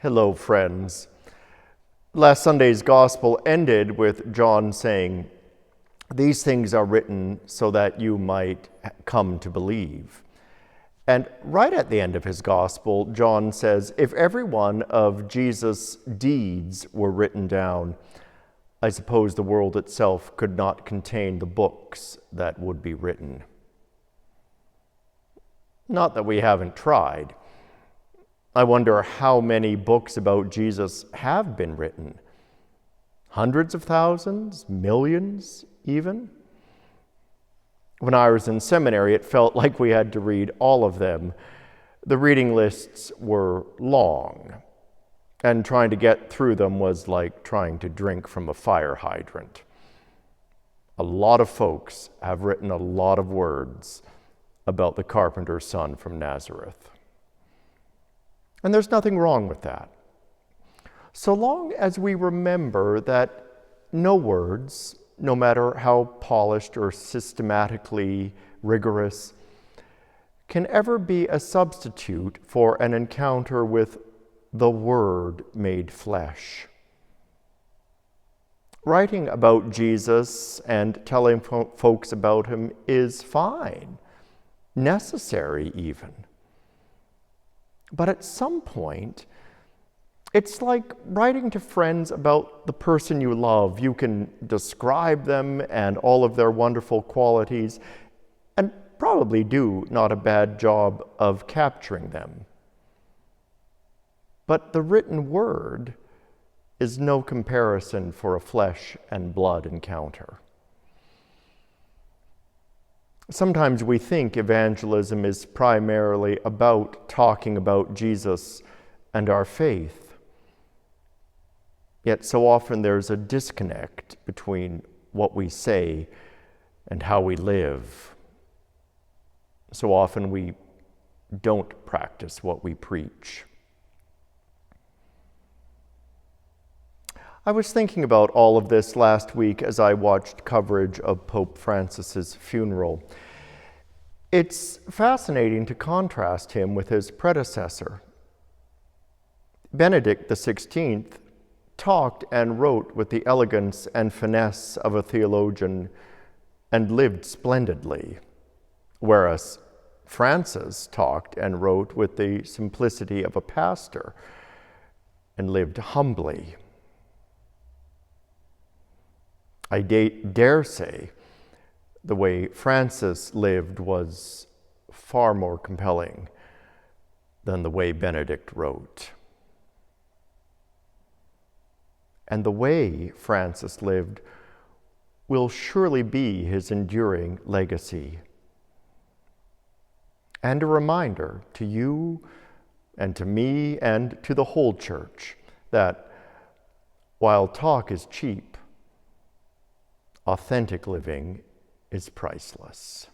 Hello, friends. Last Sunday's gospel ended with John saying, "These things are written so that you might come to believe." And right at the end of his gospel, John says, if every one of Jesus' deeds were written down, I suppose the world itself could not contain the books that would be written. Not that we haven't tried. I wonder how many books about Jesus have been written. Hundreds of thousands, millions even? When I was in seminary, it felt like we had to read all of them. The reading lists were long, and trying to get through them was like trying to drink from a fire hydrant. A lot of folks have written a lot of words about the carpenter's son from Nazareth. And there's nothing wrong with that. So long as we remember that no words, no matter how polished or systematically rigorous, can ever be a substitute for an encounter with the Word made flesh. Writing about Jesus and telling folks about him is fine, necessary even. But at some point, it's like writing to friends about the person you love. You can describe them and all of their wonderful qualities, and probably do not a bad job of capturing them. But the written word is no comparison for a flesh and blood encounter. Sometimes we think evangelism is primarily about talking about Jesus and our faith. Yet so often there's a disconnect between what we say and how we live. So often we don't practice what we preach. I was thinking about all of this last week as I watched coverage of Pope Francis's funeral. It's fascinating to contrast him with his predecessor. Benedict XVI talked and wrote with the elegance and finesse of a theologian and lived splendidly, whereas Francis talked and wrote with the simplicity of a pastor and lived humbly. I dare say the way Francis lived was far more compelling than the way Benedict wrote. And the way Francis lived will surely be his enduring legacy. And a reminder to you and to me and to the whole church that while talk is cheap, authentic living is priceless.